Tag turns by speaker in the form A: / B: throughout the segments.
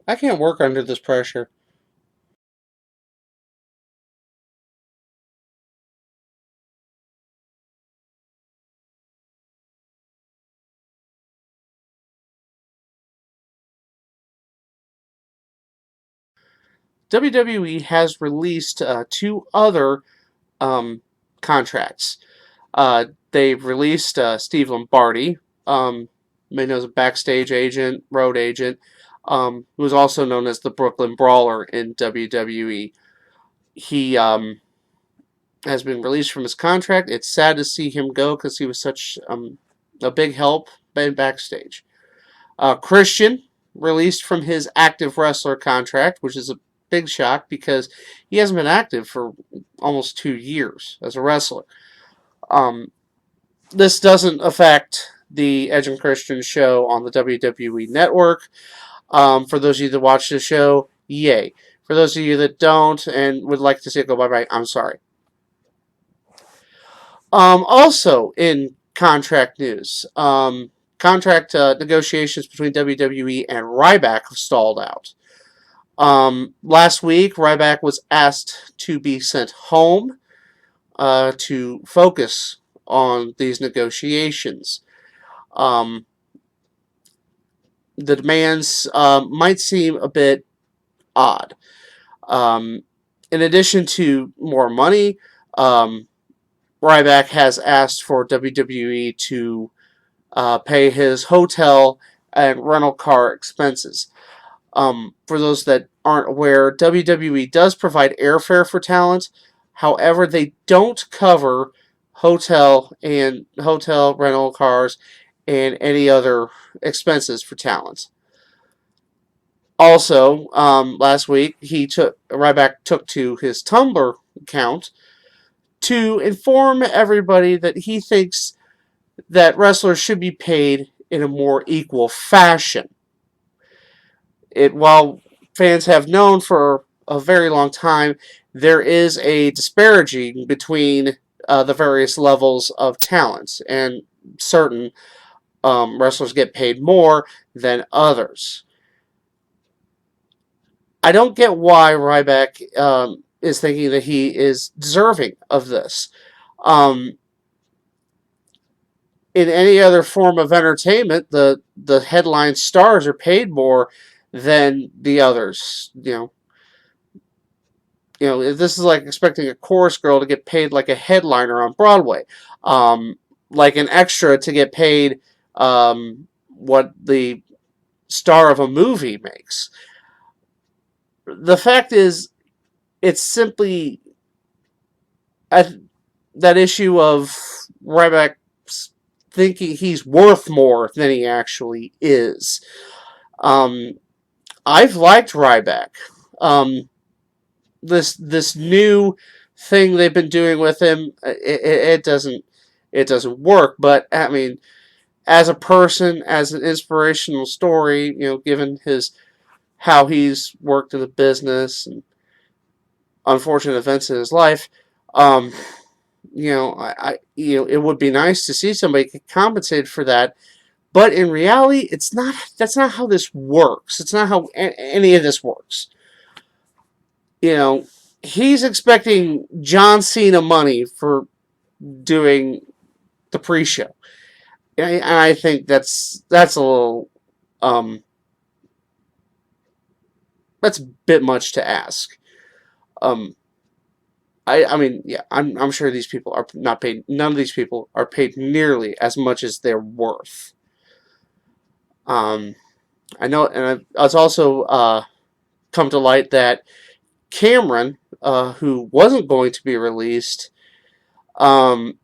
A: I can't work under this pressure. WWE has released two other um, contracts. They've released Steve Lombardi, made known as a backstage agent, road agent, who is also known as the Brooklyn Brawler in WWE. He has been released from his contract. It's sad to see him go because he was such a big help backstage. Christian released from his active wrestler contract, which is a big shock because he hasn't been active for almost 2 years as a wrestler. Um, this doesn't affect the Edge and Christian show on the WWE Network. For those of you that watch the show, yay. For those of you that don't and would like to see it go bye bye, I'm sorry. Also, in contract news, contract negotiations between WWE and Ryback have stalled out. Last week, Ryback was asked to be sent home to focus on these negotiations. Um, the demands might seem a bit odd. Um, in addition to more money, Ryback has asked for WWE to pay his hotel and rental car expenses. For those that aren't aware, WWE does provide airfare for talent. However, they don't cover hotel rental cars and any other expenses for talent. Also, last week Ryback took to his Tumblr account to inform everybody that he thinks that wrestlers should be paid in a more equal fashion. While fans have known for a very long time, there is a disparity between the various levels of talent, and certain wrestlers get paid more than others. I don't get why Ryback is thinking that he is deserving of this. Um, in any other form of entertainment, the headline stars are paid more than the others. This is like expecting a chorus girl to get paid like a headliner on Broadway, um, like an extra to get paid what the star of a movie makes. The fact is, it's simply that issue of Ryback thinking he's worth more than he actually is. Um, I've liked Ryback. Um, this new thing they've been doing with him, it doesn't work. But I mean, as a person, as an inspirational story, given his how he's worked in the business and unfortunate events in his life, um, it would be nice to see somebody get compensated for that. But in reality, it's not. That's not how this works. It's not how any of this works. You know, he's expecting John Cena money for doing the pre-show, and I think that's a little that's a bit much to ask. Um, I mean, yeah, I'm sure these people are not paid. None of these people are paid nearly as much as they're worth. Um, I know, and it's also come to light that Cameron, who wasn't going to be released, um,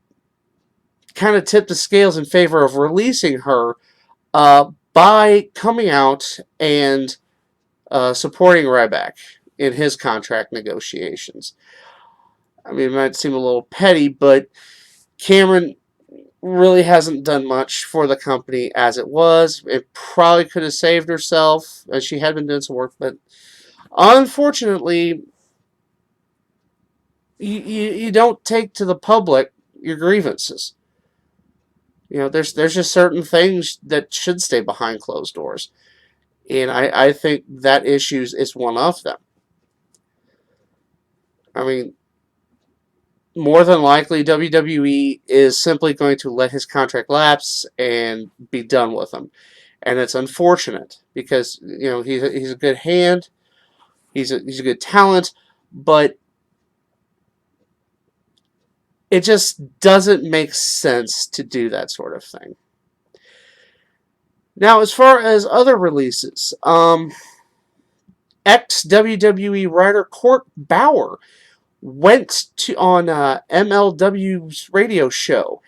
A: kind of tipped the scales in favor of releasing her by coming out and supporting Ryback in his contract negotiations. I mean, it might seem a little petty, but Cameron really hasn't done much for the company as it was. It probably could have saved herself, as she had been doing some work, but unfortunately, you don't take to the public your grievances. There's just certain things that should stay behind closed doors. And I think that issues is one of them. I mean, more than likely, WWE is simply going to let his contract lapse and be done with him. And it's unfortunate because he's a good hand, he's a good talent, but it just doesn't make sense to do that sort of thing. Now, as far as other releases, ex WWE writer Court Bauer went to on MLW's radio show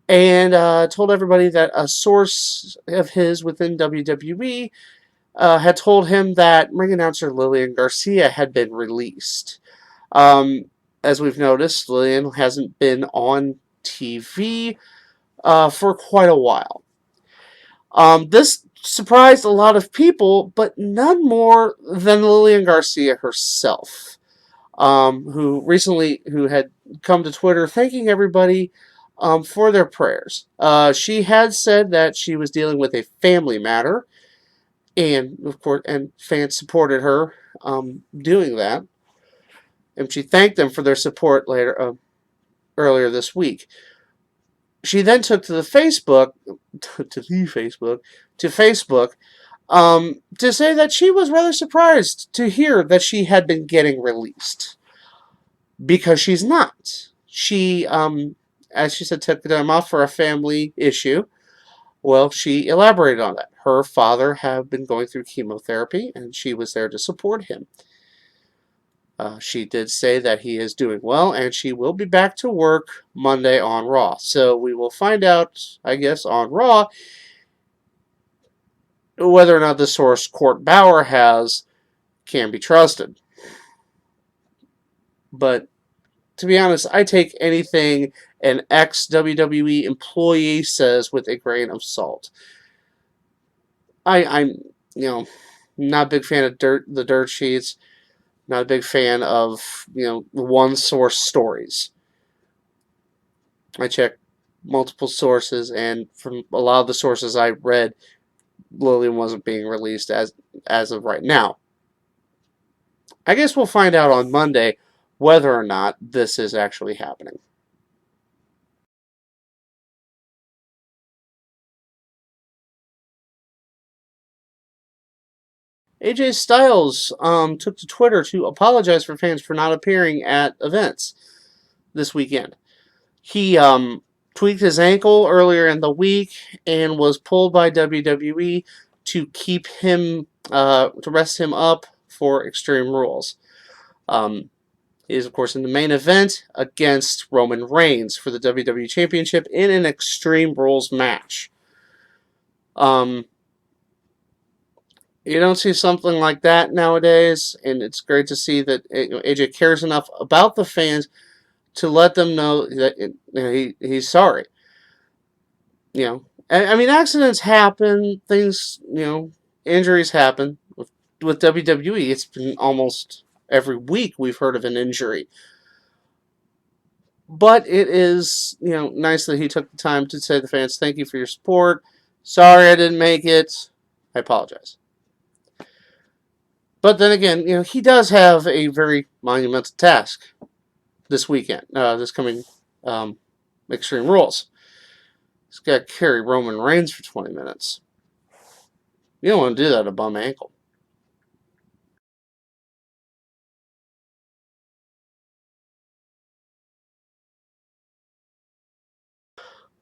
A: and told everybody that a source of his within WWE had told him that ring announcer Lillian Garcia had been released. As we've noticed, Lillian hasn't been on TV for quite a while. This surprised a lot of people, but none more than Lillian Garcia herself, who had come to Twitter thanking everybody for their prayers. She had said that she was dealing with a family matter, and of course, and fans supported her doing that, and she thanked them for their support earlier this week. She then took to Facebook to say that she was rather surprised to hear that she had been getting released because she's not. She, as she said, took time off for a family issue. Well, she elaborated on that. Her father had been going through chemotherapy, and she was there to support him. She did say that he is doing well, and she will be back to work Monday on Raw. So we will find out, I guess, on Raw whether or not the source Court Bauer has can be trusted. But to be honest, I take anything an ex-WWE employee says with a grain of salt. I'm not a big fan of the dirt sheets. Not a big fan of one source stories. I check multiple sources, and from a lot of the sources I read, Lillian wasn't being released as of right now. I guess we'll find out on Monday whether or not this is actually happening. AJ Styles took to Twitter to apologize for fans for not appearing at events this weekend. He tweaked his ankle earlier in the week and was pulled by WWE to keep him to rest him up for Extreme Rules. He is, of course, in the main event against Roman Reigns for the WWE Championship in an Extreme Rules match. You don't see something like that nowadays, and it's great to see that AJ cares enough about the fans to let them know that he's sorry. I mean, accidents happen, things, injuries happen. With WWE, it's been almost every week we've heard of an injury. But it is, nice that he took the time to say to the fans, thank you for your support. Sorry I didn't make it. I apologize. But then again, he does have a very monumental task this weekend, this coming Extreme Rules. He's got to carry Roman Reigns for 20 minutes. You don't want to do that at a bum ankle.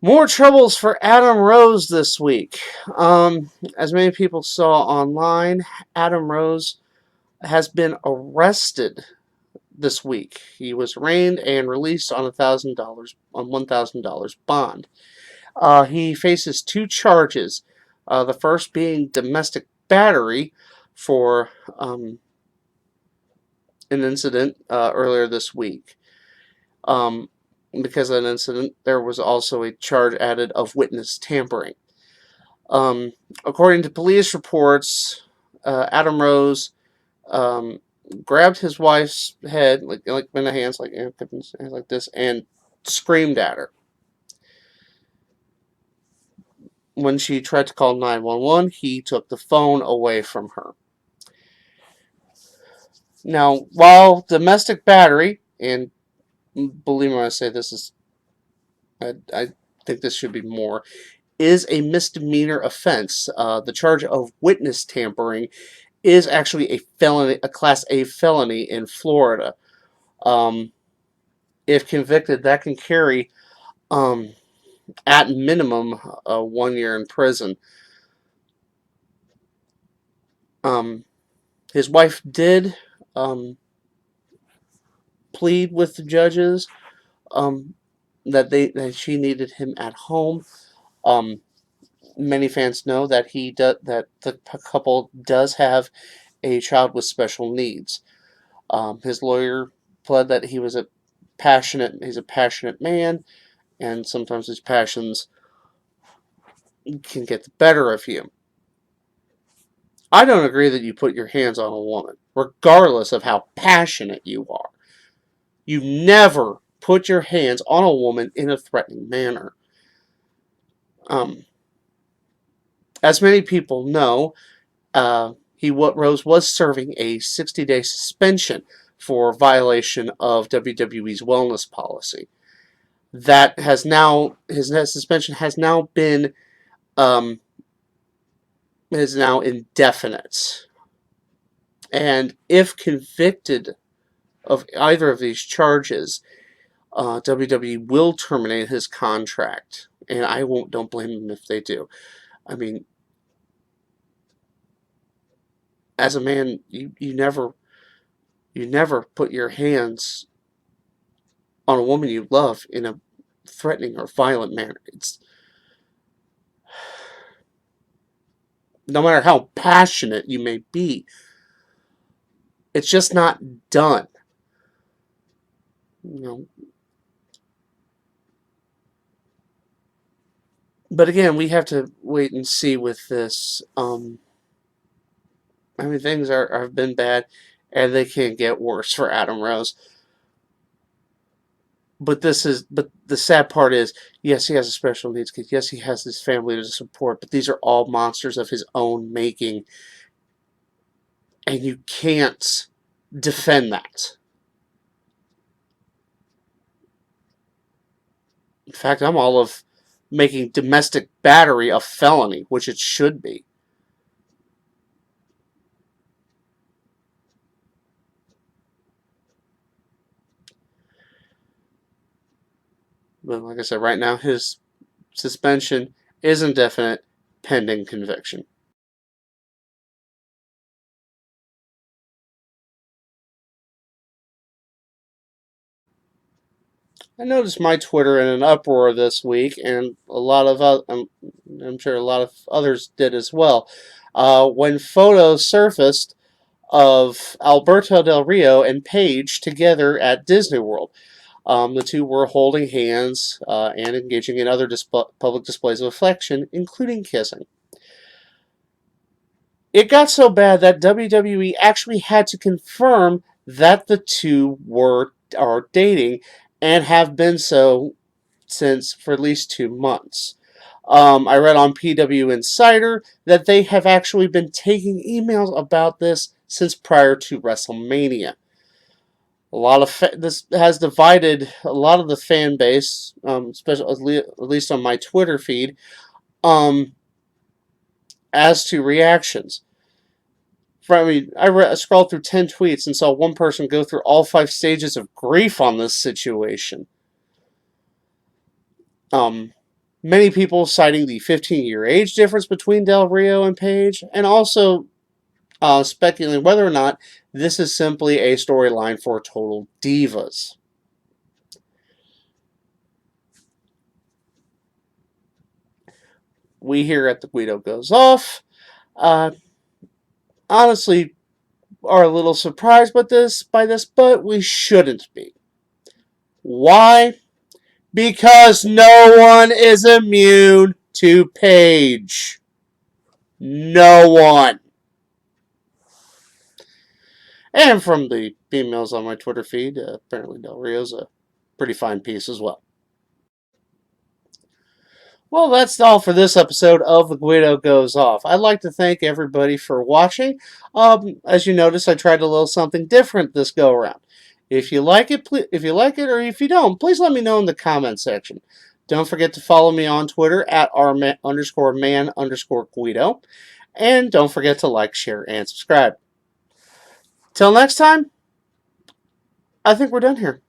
A: More troubles for Adam Rose this week. As many people saw online, Adam Rose has been arrested this week. He was arraigned and released on $1,000 bond. He faces two charges. The first being domestic battery for an incident earlier this week. Because of that incident, there was also a charge added of witness tampering. According to police reports, Adam Rose grabbed his wife's head, like in the hands, like this, and screamed at her. when she tried to call 911, he took the phone away from her. Now, while domestic battery, and believe me when I say this is, I think this should be more, is a misdemeanor offense. The charge of witness tampering is actually a felony, a Class A felony in Florida. Um, if convicted, that can carry, at minimum, 1 year in prison. Um, his wife did plead with the judges, um, that she needed him at home. Um, Many fans know that that the couple does have a child with special needs. His lawyer pled that he's a passionate man, and sometimes his passions can get the better of you. I don't agree that you put your hands on a woman, regardless of how passionate you are. You never put your hands on a woman in a threatening manner. Um, as many people know, Rose was serving a 60-day suspension for violation of WWE's wellness policy. That has now his suspension um, is now indefinite, and if convicted of either of these charges, WWE will terminate his contract, and I don't blame them if they do. I mean, as a man, you never put your hands on a woman you love in a threatening or violent manner. It's no matter how passionate you may be, it's just not done. You know. But again, we have to wait and see with this. I mean, things have been bad, and they can't get worse for Adam Rose. But the sad part is, yes, he has a special needs kid. Yes, he has his family to support. But these are all monsters of his own making, and you can't defend that. In fact, I'm all of making domestic battery a felony, which it should be. But like I said, right now his suspension is indefinite, pending conviction. I noticed my Twitter in an uproar this week, and I'm sure a lot of others did as well. When photos surfaced of Alberto Del Rio and Paige together at Disney World. The two were holding hands and engaging in other public displays of affection, including kissing. It got so bad that WWE actually had to confirm that the two are dating and have been so since for at least 2 months. I read on PW Insider that they have actually been taking emails about this since prior to WrestleMania. A lot of this has divided a lot of the fan base, especially at least on my Twitter feed, um, as to reactions. I mean, I scrolled through 10 tweets and saw one person go through all 5 stages of grief on this situation. Um, Many people citing the 15-year age difference between Del Rio and Paige, and also speculating whether or not this is simply a storyline for Total Divas. We here at the Guido Goes Off, uh, honestly, are a little surprised by this, but we shouldn't be. Why? Because no one is immune to Paige. No one. And from the females on my Twitter feed, apparently Del Rio's a pretty fine piece as well. Well, that's all for this episode of The Guido Goes Off. I'd like to thank everybody for watching. As you notice, I tried a little something different this go around. If you like it, if you like it, or if you don't, please let me know in the comment section. Don't forget to follow me on Twitter at r_man_Guido, and don't forget to like, share, and subscribe. Till next time, I think we're done here.